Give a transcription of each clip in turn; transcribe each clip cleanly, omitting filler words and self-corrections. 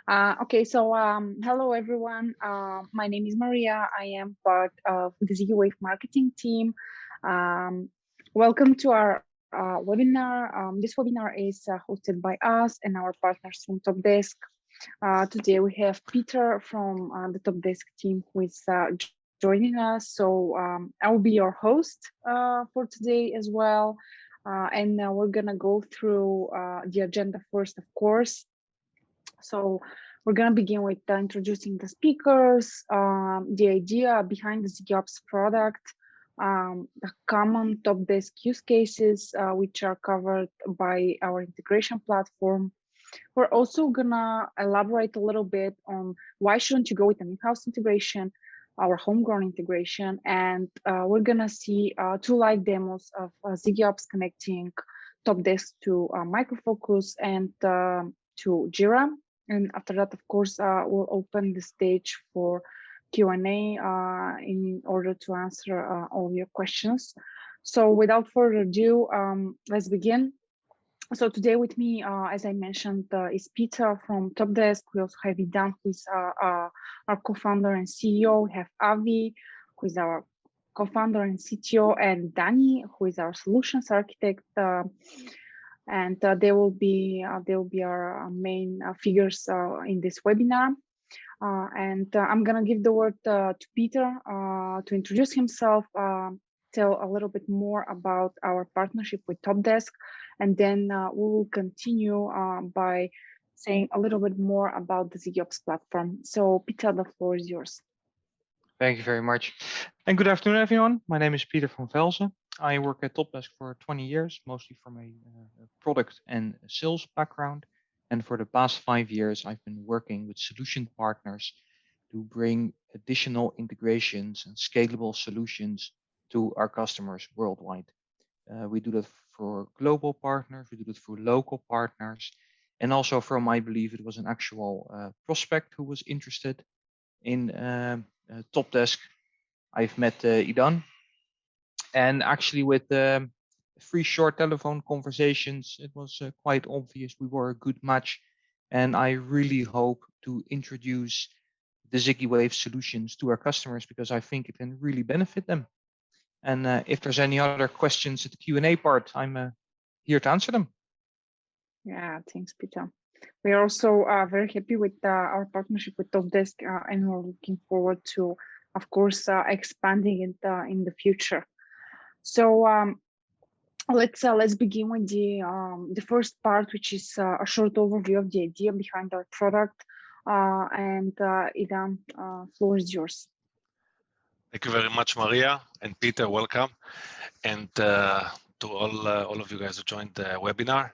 Okay, so hello everyone. My name is Maria. I am part of the ZigiWave marketing team. Um, Welcome to our webinar. This webinar is hosted by us and our partners from TOPdesk. Today we have Peter from the TOPdesk team who is joining us. So I will be your host for today as well. And we're gonna go through the agenda first, of course. So we're going to begin with introducing the speakers, the idea behind the ZigiOps product, the common TOPdesk use cases, which are covered by our integration platform. We're also going to elaborate a little bit on why shouldn't you go with an in-house integration, our homegrown integration, and we're going to see two live demos of ZigiOps connecting TOPdesk to Micro Focus and to Jira. And after that, of course, we'll open the stage for Q&A in order to answer all your questions. So without further ado, let's begin. So today with me, as I mentioned, is Peter from TOPdesk. We also have Idan, who is our co-founder and CEO. We have Avi, who is our co-founder and CTO, and Dani, who is our solutions architect. And they will be our main figures in this webinar. And I'm gonna give the word to Peter to introduce himself, tell a little bit more about our partnership with TOPdesk, and then we will continue by saying a little bit more about the ZigiOps platform. So Peter, the floor is yours. Thank you very much. And good afternoon, everyone. My name is Peter van Velzen. I work at TOPdesk for 20 years, mostly from a product and sales background. And for the past 5 years, I've been working with solution partners to bring additional integrations and scalable solutions to our customers worldwide. We do that for global partners, we do that for local partners, and also from, I believe it was an actual prospect who was interested in TOPdesk. I've met Idan, and actually with 3 short telephone conversations, it was quite obvious we were a good match. And I really hope to introduce the ZigiWave solutions to our customers because I think it can really benefit them. And if there's any other questions at the Q&A part, I'm here to answer them. Yeah, thanks, Peter. We are also very happy with our partnership with TOPdesk, and we're looking forward to, of course, expanding it in the future. So let's begin with the first part, which is a short overview of the idea behind our product. And Idan, floor is yours. Thank you very much, Maria and Peter. Welcome, and to all of you guys who joined the webinar.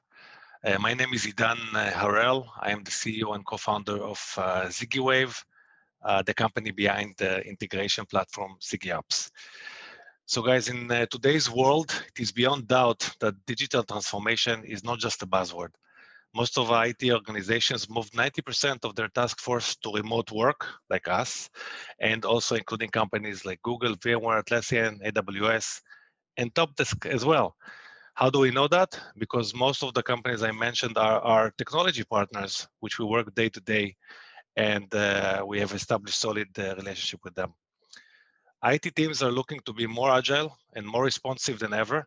My name is Idan Harel. I am the CEO and co-founder of ZigiWave, the company behind the integration platform ZigiOps. So guys, in today's world, it is beyond doubt that digital transformation is not just a buzzword. Most of IT organizations moved 90% of their task force to remote work, like us, and also including companies like Google, VMware, Atlassian, AWS, and TOPdesk as well. How do we know that? Because most of the companies I mentioned are technology partners, which we work day to day, and we have established solid relationship with them. IT teams are looking to be more agile and more responsive than ever,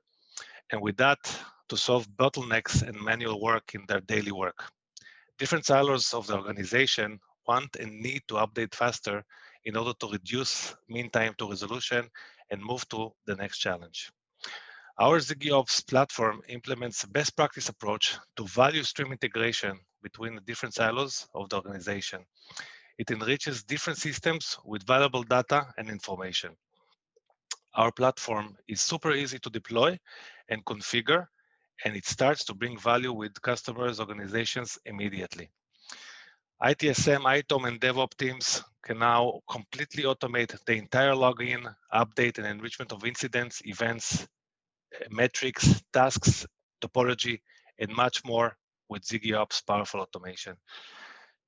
and with that, to solve bottlenecks and manual work in their daily work. Different silos of the organization want and need to update faster in order to reduce mean time to resolution and move to the next challenge. Our ZigiOps platform implements a best practice approach to value stream integration between the different silos of the organization. It enriches different systems with valuable data and information. Our platform is super easy to deploy and configure, and it starts to bring value with customers' organizations immediately. ITSM, ITOM, and DevOps teams can now completely automate the entire login, update, and enrichment of incidents, events, metrics, tasks, topology, and much more with ZigiOps powerful automation.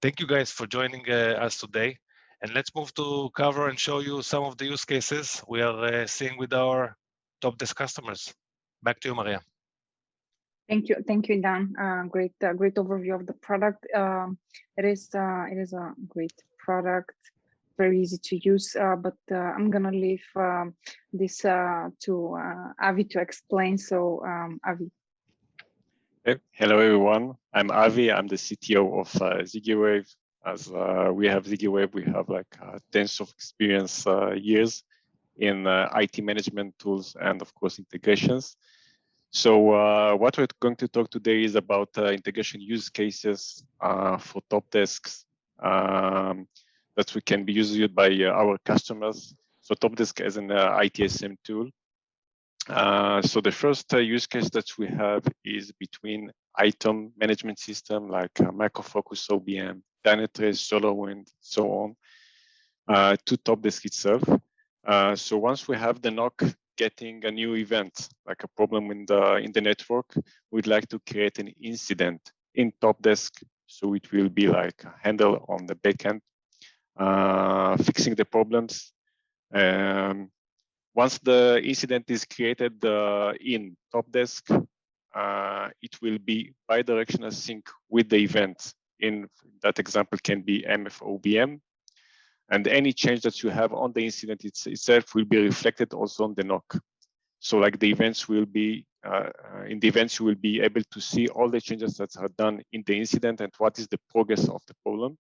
Thank you guys for joining us today. And let's move to cover and show you some of the use cases we are seeing with our TOPdesk customers. Back to you, Maria. Thank you, Dan. Great overview of the product. It is a great product, very easy to use. But I'm gonna leave this to Avi to explain. So Avi. Okay. Hello everyone. I'm Avi. I'm the CTO of ZigiWave. As we have ZigiWave, we have like tens of experience years in IT management tools and of course integrations. So what we're going to talk today is about integration use cases for TOPdesks that we can be used by our customers. So TOPdesk is an ITSM tool. So the first use case that we have is between ITOM management system like Micro Focus, OBM, Dynatrace, SolarWinds, so on, to TOPdesk itself. So once we have the NOC getting a new event, like a problem in the network, we'd like to create an incident in TOPdesk. So it will be like a handle on the backend, fixing the problems. Once the incident is created in TOPdesk, it will be bidirectional sync with the event. In that example can be MFOBM. And any change that you have on the incident itself will be reflected also on the NOC. So like the events will be, in the events, you will be able to see all the changes that are done in the incident and what is the progress of the problem,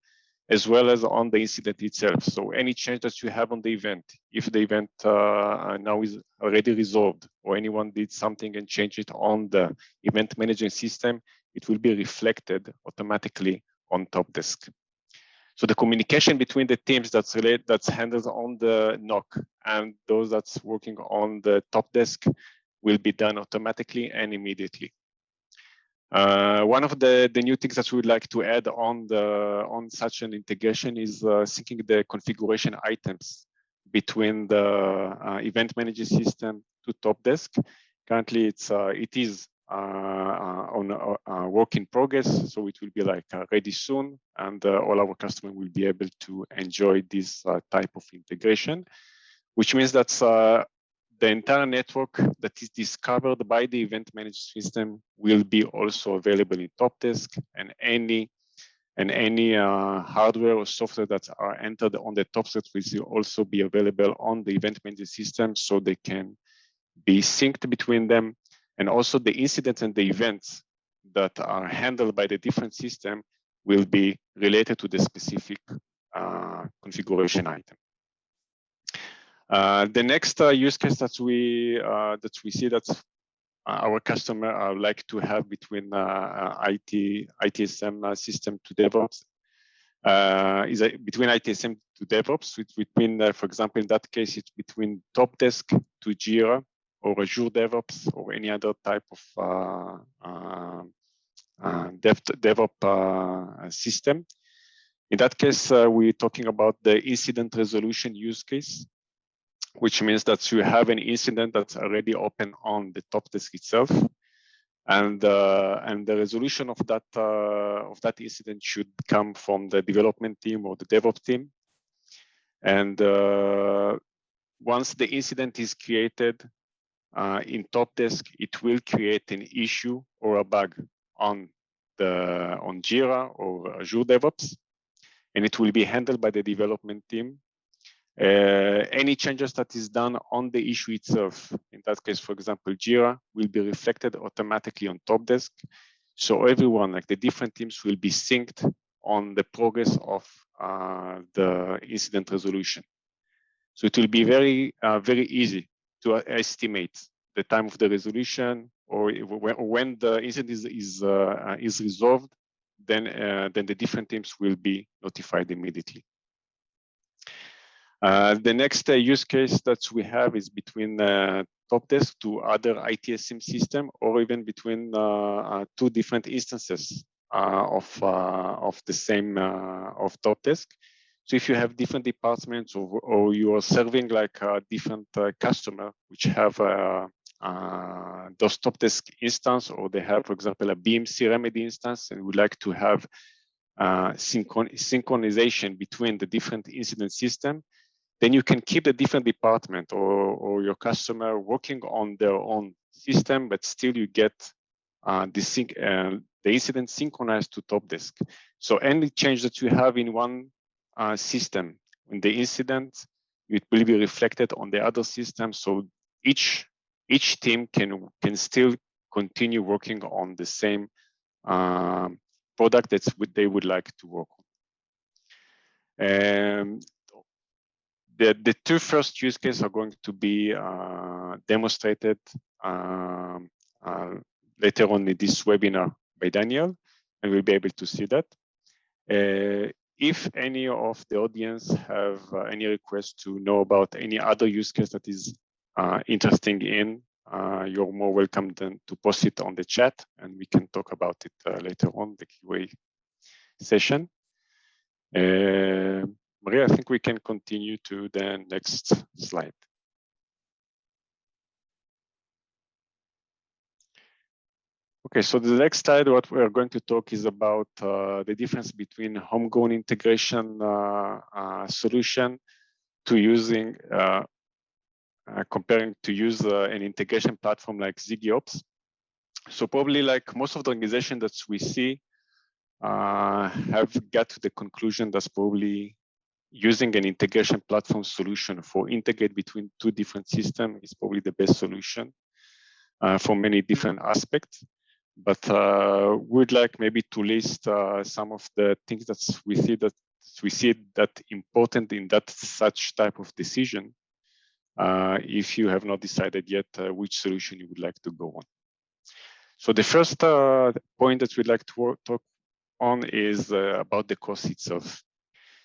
as well as on the incident itself. So any change that you have on the event, if the event now is already resolved or anyone did something and changed it on the event management system, it will be reflected automatically on TOPdesk. So the communication between the teams that's handled on the NOC and those that's working on the TOPdesk will be done automatically and immediately. One of the new things that we would like to add on such an integration is syncing the configuration items between the event manager system to TOPdesk. Currently, it is on work in progress, so it will be like ready soon, and all our customers will be able to enjoy this type of integration, which means that the entire network that is discovered by the event management system will be also available in TOPdesk, and any hardware or software that are entered on the TOPdesk will also be available on the event management system, so they can be synced between them. And also the incidents and the events that are handled by the different system will be related to the specific configuration item. The next use case that we see that our customer like to have between ITSM system to DevOps is between ITSM to DevOps. It's between, for example, in that case, it's between TOPdesk to Jira, or Azure DevOps, or any other type of DevOps system. In that case, we're talking about the incident resolution use case, which means that you have an incident that's already open on the TOPdesk itself, and the resolution of that incident should come from the development team or the DevOps team. And once the incident is created, in TOPdesk, it will create an issue or a bug on Jira or Azure DevOps, and it will be handled by the development team. Any changes that is done on the issue itself, in that case, for example, Jira, will be reflected automatically on TOPdesk. So everyone, like the different teams, will be synced on the progress of the incident resolution. So it will be very easy to estimate the time of the resolution, or when the incident is resolved, then the different teams will be notified immediately. The next use case that we have is between TOPdesk to other ITSM system, or even between two different instances of the same of TOPdesk. So if you have different departments, or you are serving like a different customer which have those TOPdesk instance, or they have, for example, a BMC remedy instance, and would like to have synchronization between the different incident system, then you can keep the different department or your customer working on their own system, but still you get the incident synchronized to TOPdesk. So any change that you have in one system, in the incident, it will be reflected on the other system. So each team can still continue working on the same product that they would like to work on. The two first use cases are going to be demonstrated later on in this webinar by Daniel, and we'll be able to see that. If any of the audience have any requests to know about any other use case that is interesting in, you're more welcome then to post it on the chat, and we can talk about it later on the QA session. Maria, I think we can continue to the next slide. Okay, so the next slide, what we're going to talk is about the difference between homegrown integration solution to using, comparing to use an integration platform like ZigiOps. So probably like most of the organizations that we see have got to the conclusion that's probably using an integration platform solution for integrate between two different systems is probably the best solution for many different aspects. But we'd like maybe to list some of the things that we see that important in that such type of decision. If you have not decided yet which solution you would like to go on. So the first point that we'd like to talk on is about the cost itself.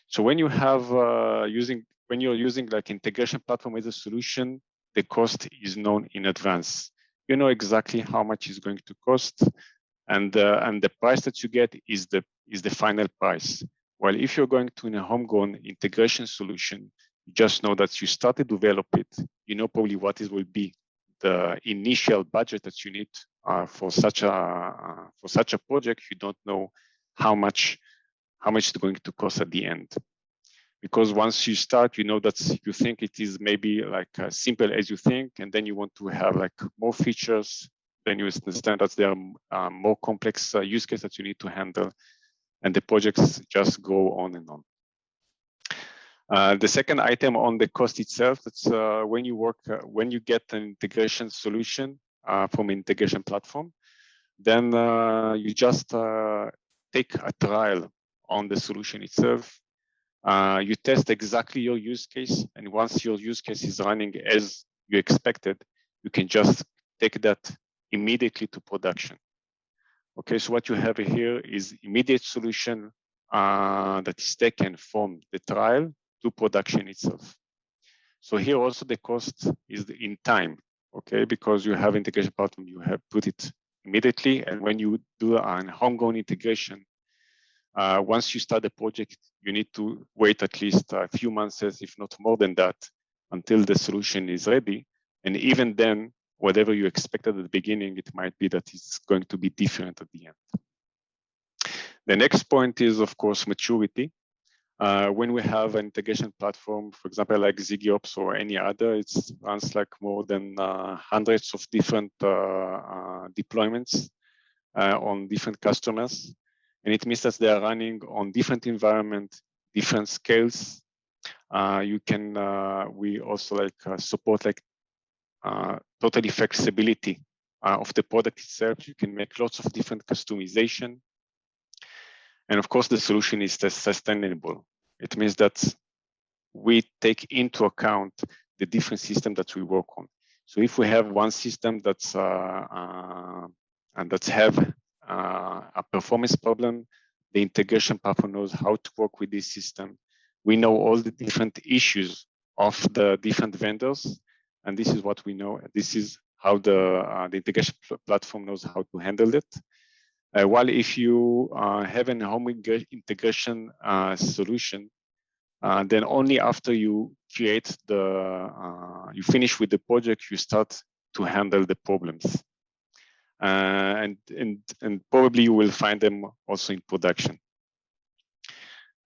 So when you have when you're using like integration platform as a solution, the cost is known in advance. You know exactly how much it's going to cost, and the price that you get is the final price. While if you're going to a homegrown integration solution, you just know that you started to develop it. You know probably what it will be the initial budget that you need for such a project. You don't know how much it's going to cost at the end. Because once you start, you know that you think it is maybe like as simple as you think, and then you want to have like more features. Then you understand that there are more complex use cases that you need to handle, and the projects just go on and on. The second item on the cost itself, that's when you get an integration solution from an integration platform, then you just take a trial on the solution itself. You test exactly your use case, and once your use case is running as you expected, you can just take that immediately to production. Okay, so what you have here is immediate solution that is taken from the trial to production itself. So here also the cost is in time, okay, because you have integration platform, you have put it immediately, and when you do an homegrown integration, once you start the project, you need to wait at least a few months, if not more than that, until the solution is ready. And even then, whatever you expected at the beginning, it might be that it's going to be different at the end. The next point is, of course, maturity. When we have an integration platform, for example, like ZigiOps or any other, it runs like more than hundreds of different deployments on different customers. And it means that they are running on different environments, different scales. We also like support like totally flexibility of the product itself. You can make lots of different customization. And of course, the solution is sustainable. It means that we take into account the different systems that we work on. So if we have one system that's have a performance problem, the integration platform knows how to work with this system. We know all the different issues of the different vendors, and this is what we know. This is how the integration platform knows how to handle it. While if you have a home integration solution, then only after you create you finish with the project, you start to handle the problems. And probably you will find them also in production.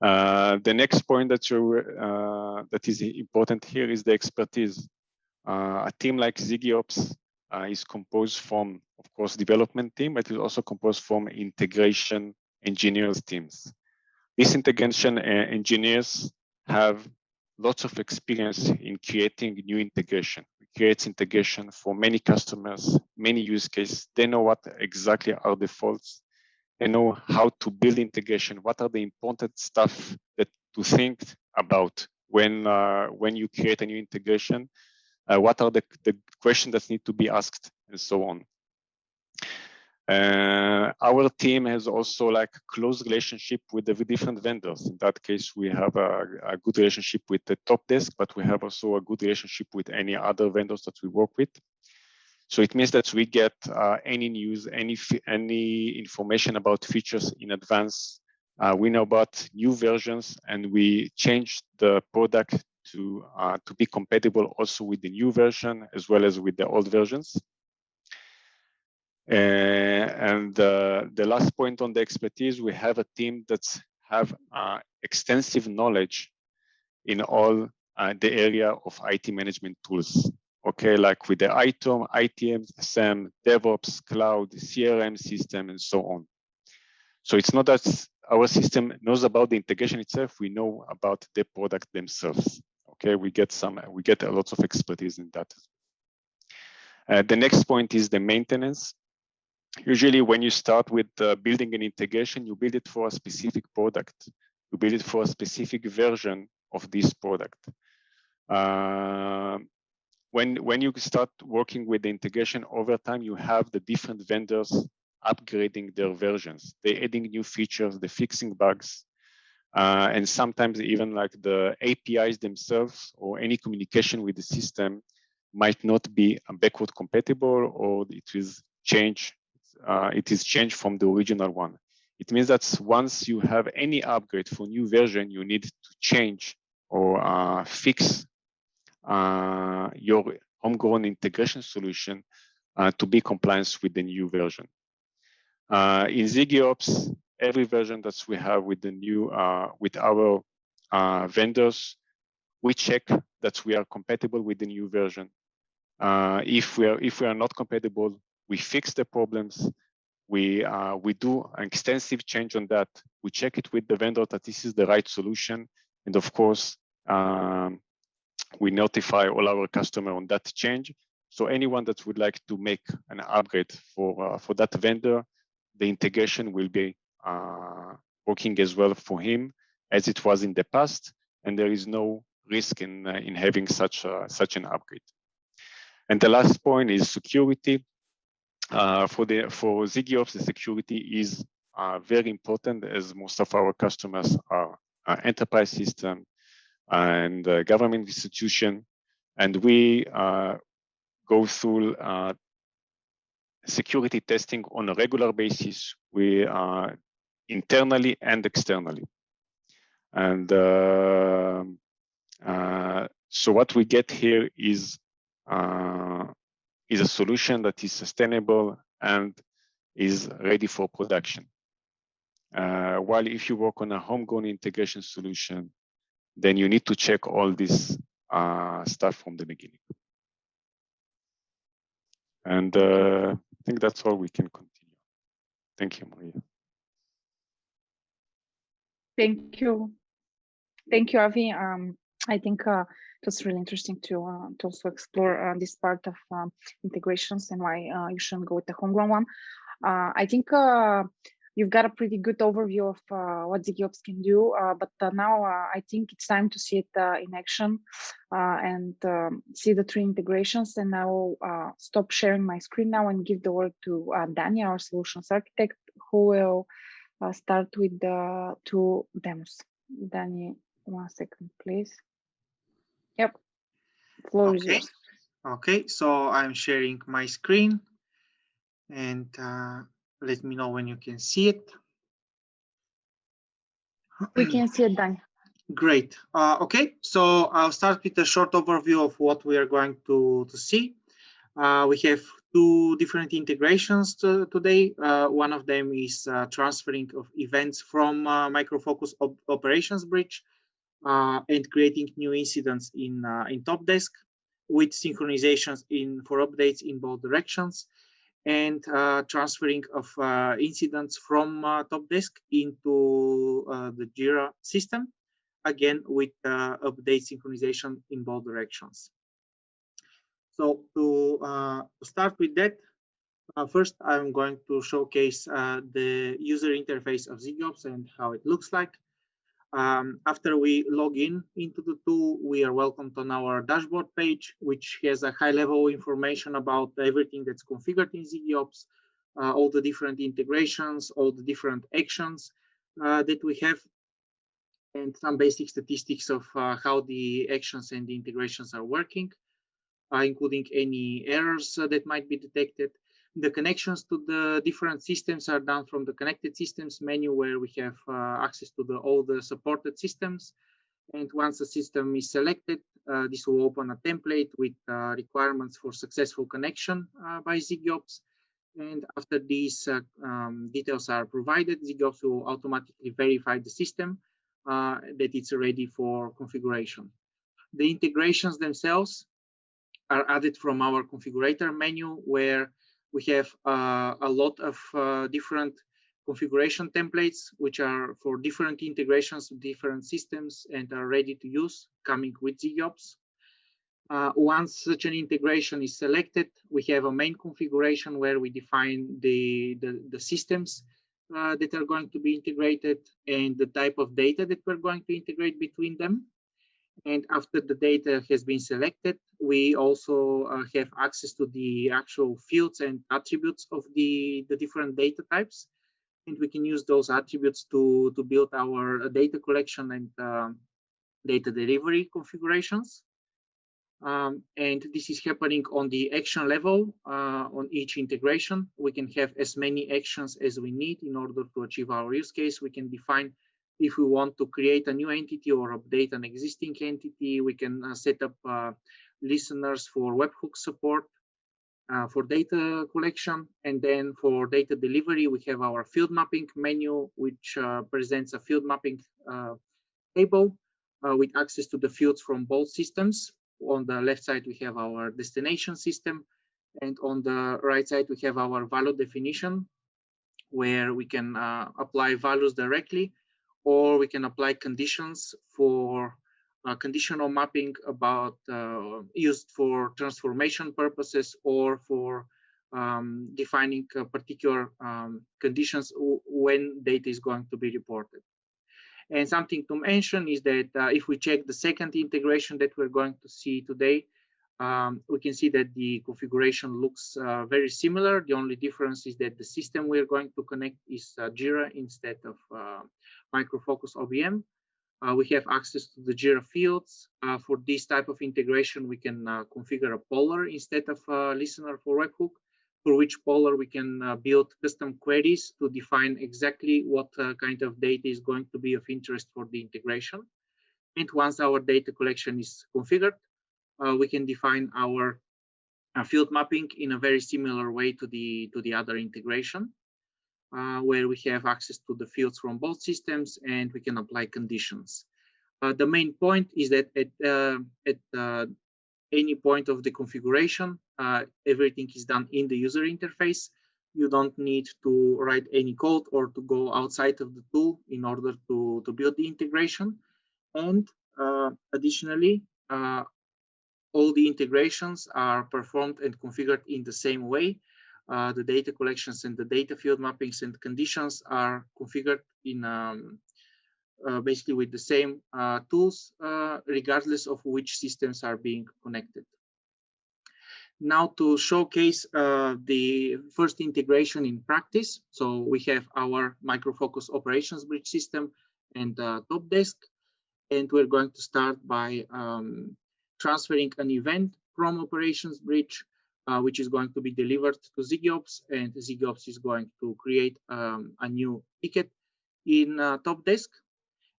The next point that is important here is the expertise. A team like ZigiOps is composed from, of course, development team, but it's also composed from integration engineers teams. These integration engineers have lots of experience in creating new integration. It creates integration for many customers, many use cases. They know what exactly are the faults. They know how to build integration. What are the important stuff that to think about when you create a new integration? What are the questions that need to be asked, and so on. Our team has also like close relationship with the different vendors. In that case, we have a good relationship with the TOPdesk, but we have also a good relationship with any other vendors that we work with. So it means that we get any news, any information about features in advance. We know about new versions, and we change the product to be compatible also with the new version as well as with the old versions. And the last point on the expertise, we have a team that have extensive knowledge in all the area of IT management tools. Okay, like with the ITOM, ITSM, DevOps, cloud, CRM system, and so on. So it's not that our system knows about the integration itself, we know about the product themselves. Okay, we get a lot of expertise in that. The next point is the maintenance. Usually when you start with building an integration, you build it for a specific product. You build it for a specific version of this product. When you start working with the integration over time, you have the different vendors upgrading their versions. They're adding new features, they're fixing bugs, and sometimes even like the APIs themselves or any communication with the system might not be backward compatible, or it is changed from the original one. It means that once you have any upgrade for new version, you need to change or fix your homegrown integration solution to be compliant with the new version. In ZigiOps, every version that we have with the new with our vendors, we check that we are compatible with the new version. If we are not compatible, we fix the problems. We do an extensive change on that. We check it with the vendor that this is the right solution, and of course, we notify all our customers on that change. So anyone that would like to make an upgrade for that vendor, the integration will be working as well for him as it was in the past, and there is no risk in having such an upgrade. And the last point is security. For ZigiOps, the security is very important, as most of our customers are enterprise system and government institution, and we go through security testing on a regular basis. We internally and externally, and so what we get here is a solution that is sustainable and is ready for production. While if you work on a homegrown integration solution, then you need to check all this stuff from the beginning. And I think that's all we can continue. Thank you, Maria. Thank you. Thank you, Avi. I think it was really interesting to also explore this part of integrations and why you shouldn't go with the homegrown one. I think you've got a pretty good overview of what ZigiOps can do, but now I think it's time to see it in action and see the 3 integrations. And I will stop sharing my screen now and give the word to Danny, our solutions architect, who will start with the 2 demos. Danny, 1 second, please. Yep, floor is yours. Okay, so I'm sharing my screen, and let me know when you can see it. We can see it, Danny. Great. Okay, so I'll start with a short overview of what we are going to see. We have 2 different integrations today. One of them is transferring of events from Micro Focus operations bridge and creating new incidents in TOPdesk. with synchronizations for updates in both directions, and transferring of incidents from TOPdesk into the Jira system, again with update synchronization in both directions. So to start with that, first I'm going to showcase the user interface of ZigiOps and how it looks like. After we log in into the tool, we are welcomed on our dashboard page, which has a high-level information about everything that's configured in ZigiOps, all the different integrations, all the different actions that we have, and some basic statistics of how the actions and the integrations are working, including any errors that might be detected. The connections to the different systems are done from the connected systems menu, where we have access to all the supported systems. And once a system is selected, this will open a template with requirements for successful connection by ZigiOps. And after these details are provided, ZigiOps will automatically verify the system that it's ready for configuration. The integrations themselves are added from our configurator menu, where we have a lot of different configuration templates, which are for different integrations with different systems and are ready to use, coming with ZigiOps. Once such an integration is selected, we have a main configuration where we define the systems that are going to be integrated and the type of data that we're going to integrate between them. And after the data has been selected, we also have access to the actual fields and attributes of the different data types. And we can use those attributes to build our data collection and data delivery configurations. And this is happening on the action level on each integration. We can have as many actions as we need in order to achieve our use case. We can define if we want to create a new entity or update an existing entity. We can set up listeners for webhook support for data collection. And then for data delivery, we have our field mapping menu, which presents a field mapping table with access to the fields from both systems. On the left side, we have our destination system. And on the right side, we have our value definition, where we can apply values directly, or we can apply conditions for conditional mapping about used for transformation purposes, or for defining particular conditions when data is going to be reported. And something to mention is that if we check the second integration that we're going to see today, we can see that the configuration looks very similar. The only difference is that the system we're going to connect is Jira instead of Micro Focus OBM. We have access to the Jira fields. For this type of integration, we can configure a poller instead of a listener for webhook, for which poller we can build custom queries to define exactly what kind of data is going to be of interest for the integration. And once our data collection is configured, we can define our field mapping in a very similar way to the other integration, where we have access to the fields from both systems and we can apply conditions. The main point is that at any point of the configuration, everything is done in the user interface. You don't need to write any code or to go outside of the tool in order to build the integration. And additionally, all the integrations are performed and configured in the same way. The data collections and the data field mappings and conditions are configured in basically with the same tools, regardless of which systems are being connected. Now to showcase the first integration in practice. So we have our Micro Focus operations bridge system and TOPdesk, and we're going to start by transferring an event from operations bridge, which is going to be delivered to ZigiOps, and ZigiOps is going to create a new ticket in TOPdesk.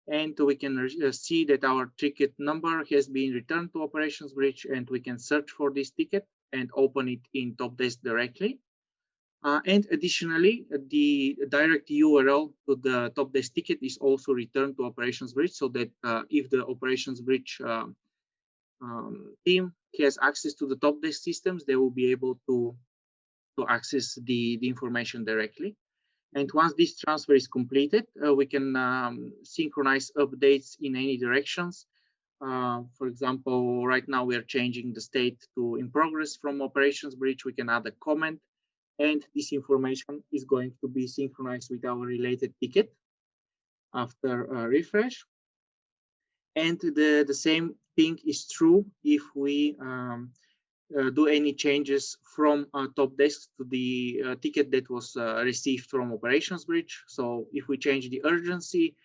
And we can see that our ticket number has been returned to operations bridge, and we can search for this ticket and open it in TOPdesk directly. And additionally, the direct URL to the TOPdesk ticket is also returned to operations bridge, so that if the operations bridge team has access to the TOPdesk systems, they will be able to access the information directly. And once this transfer is completed, we can synchronize updates in any directions. For example, right now we are changing the state to in progress from operations bridge. We can add a comment, and this information is going to be synchronized with our related ticket after a refresh. And the same thing is true if we do any changes from TOPdesk to the ticket that was received from operations bridge. So if we change the urgency,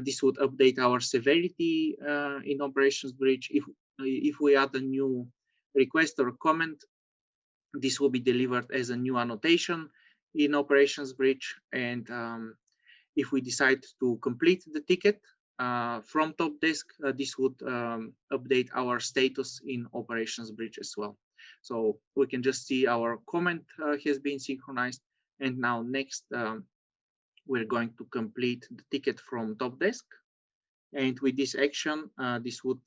this would update our severity in operations bridge. If we add a new request or comment, this will be delivered as a new annotation in operations bridge. And if we decide to complete the ticket from TOPdesk, this would update our status in operations bridge as well. So we can just see our comment has been synchronized. And now next, we're going to complete the ticket from TOPdesk. And with this action, this would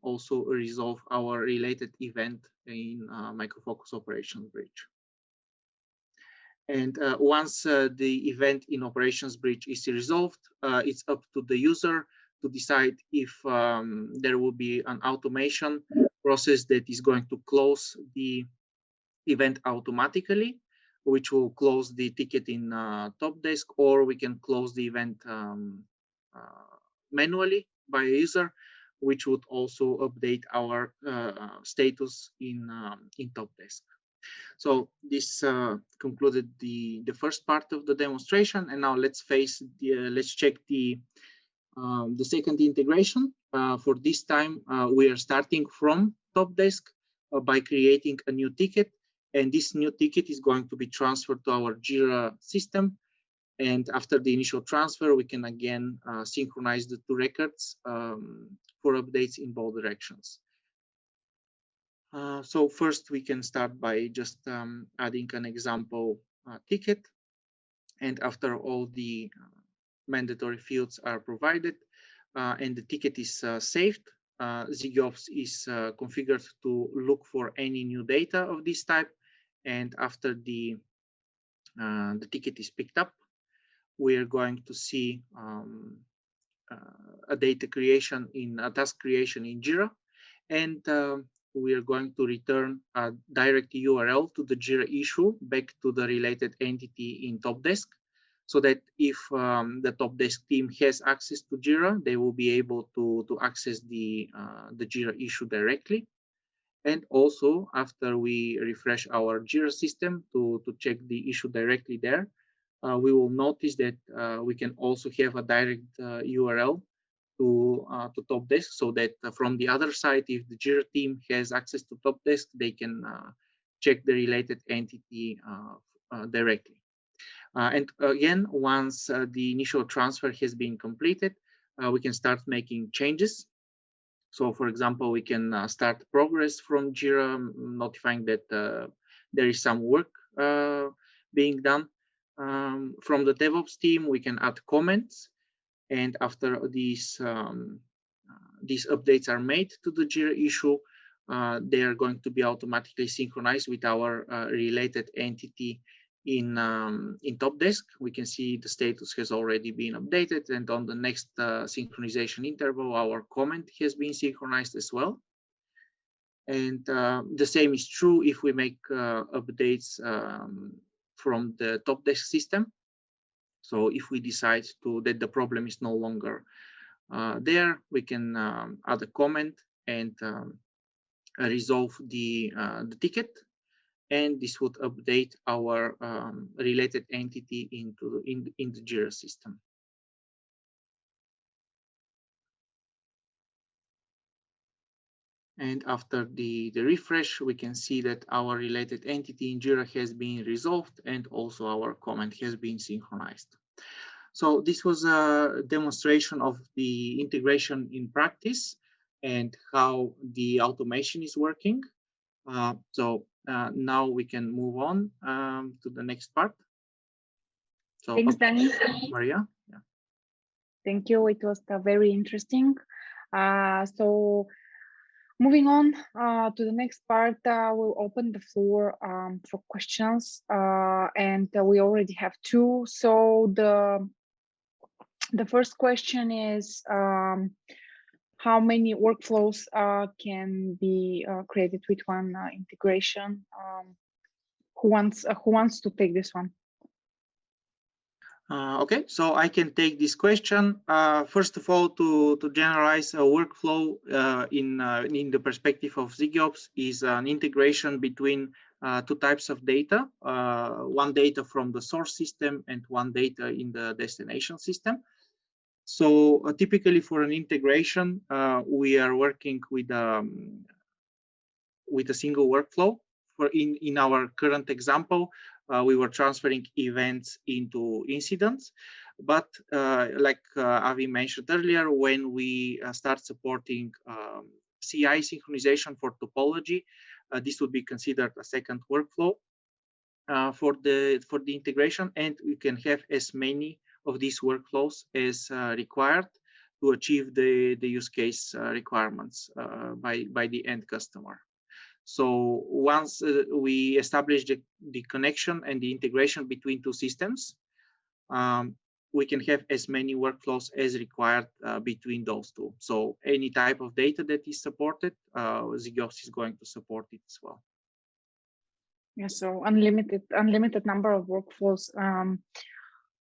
also resolve our related event in Micro Focus operations bridge. And once the event in operations bridge is resolved, it's up to the user to decide if there will be an automation process that is going to close the event automatically, which will close the ticket in TOPdesk, or we can close the event manually by a user, which would also update our status in TOPdesk. So this concluded the first part of the demonstration, and now let's check the second integration. For this time, we are starting from TOPdesk by creating a new ticket, and this new ticket is going to be transferred to our Jira system. And after the initial transfer, we can again synchronize the two records for updates in both directions. So first, we can start by just adding an example ticket. And after all the mandatory fields are provided and the ticket is saved, ZigiOps is configured to look for any new data of this type. And after the ticket is picked up, we are going to see a data creation in a task creation in Jira. And we are going to return a direct URL to the Jira issue back to the related entity in TOPdesk, so that if the TOPdesk team has access to Jira, they will be able to access the Jira issue directly. And also, after we refresh our Jira system to check the issue directly there, we will notice that we can also have a direct URL to TOPdesk, so that from the other side, if the Jira team has access to TOPdesk, they can check the related entity directly. And again, once the initial transfer has been completed, we can start making changes. So for example, we can start progress from Jira, notifying that there is some work being done. From the DevOps team, we can add comments. And after these updates are made to the Jira issue, they are going to be automatically synchronized with our related entity in TOPdesk. We can see the status has already been updated, and on the next synchronization interval, our comment has been synchronized as well. And the same is true if we make updates from the TOPdesk system. So if we decide that the problem is no longer there, we can add a comment and resolve the ticket, and this would update our related entity in the Jira system. And after the refresh, we can see that our related entity in Jira has been resolved, and also our comment has been synchronized. So this was a demonstration of the integration in practice and how the automation is working. So now we can move on to the next part. So, thanks, Danny. Maria. Yeah. Thank you. It was very interesting. So Moving on to the next part, we'll open the floor for questions, and we already have two. So the first question is, how many workflows can be created with one integration? Who wants to take this one? Okay, so I can take this question. First of all, to generalize a workflow in the perspective of ZigiOps is an integration between two types of data, one data from the source system and one data in the destination system. So typically for an integration, we are working with a single workflow. In our current example, we were transferring events into incidents. But like Avi mentioned earlier, when we start supporting CI synchronization for topology, this would be considered a second workflow for the integration, and we can have as many of these workflows as required to achieve the use case requirements by the end customer. So once we establish the connection and the integration between two systems, we can have as many workflows as required between those two. So any type of data that is supported, ZigiOps is going to support it as well. Yeah, so unlimited number of workflows.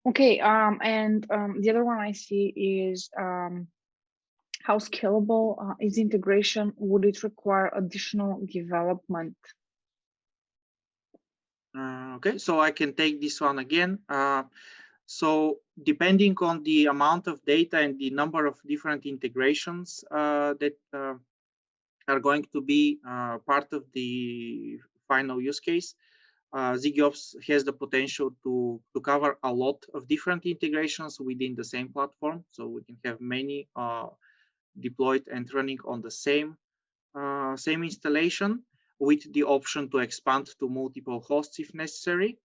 Okay, and the other one I see is how scalable is integration? Would it require additional development? Okay, so I can take this one again. So depending on the amount of data and the number of different integrations that are going to be part of the final use case, ZigiOps has the potential to cover a lot of different integrations within the same platform. So we can have many deployed and running on the same installation, with the option to expand to multiple hosts if necessary.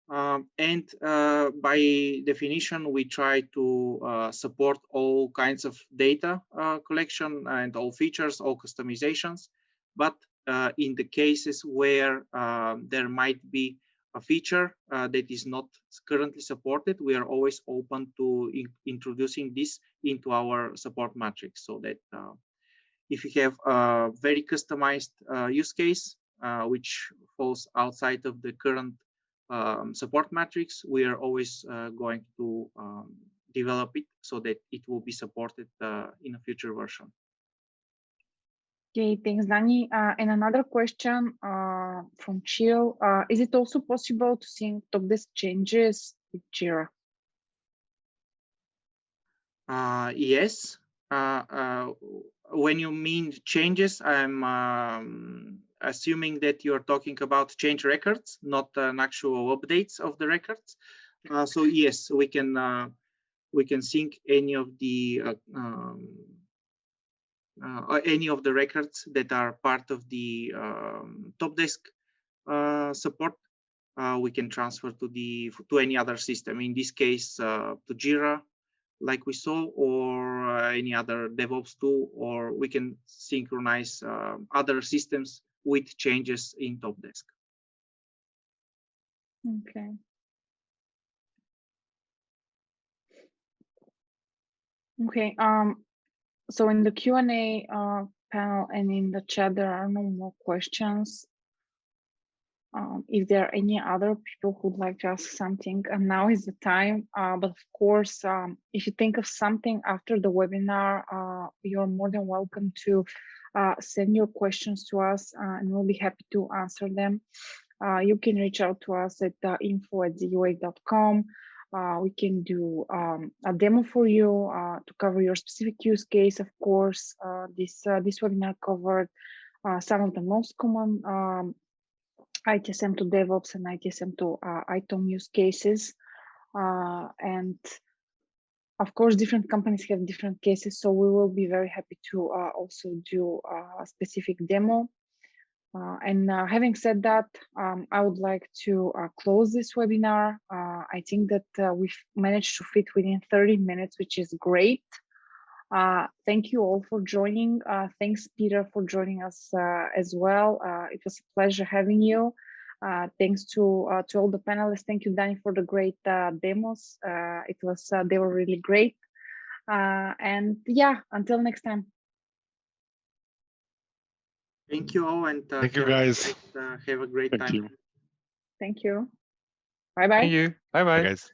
And by definition, we try to support all kinds of data collection and all features, all customizations. But in the cases where there might be a feature that is not currently supported, we are always open to introducing this into our support matrix, so that if you have a very customized use case which falls outside of the current support matrix, we are always going to develop it so that it will be supported in a future version. Okay, thanks, Dani. And another question from Chill. Is it also possible to sync TOPdesk changes with Jira? Yes. When you mean changes, I'm assuming that you're talking about change records, not an actual updates of the records. So yes, we can sync any of the records that are part of the TOPdesk support. We can transfer to any other system. In this case, to Jira, like we saw, or any other DevOps tool, or we can synchronize other systems with changes in TOPdesk. Okay. Okay. So in the Q&A panel and in the chat, there are no more questions. If there are any other people who'd like to ask something, and now is the time. But of course, if you think of something after the webinar, you're more than welcome to send your questions to us, and we'll be happy to answer them. You can reach out to us at info@zigwave.com. We can do a demo for you to cover your specific use case. Of course, this webinar covered some of the most common ITSM to DevOps and ITSM to ITOM use cases. And of course, different companies have different cases, so we will be very happy to also do a specific demo. And having said that, I would like to close this webinar. I think that we've managed to fit within 30 minutes, which is great. Thank you all for joining. Thanks, Peter, for joining us as well. It was a pleasure having you. Thanks to all the panelists. Thank you, Danny, for the great demos. They were really great. And yeah, until next time. Thank you all, and Thank you, guys. have a great time. Thank you. Bye bye. Thank you. Bye bye. Bye, guys.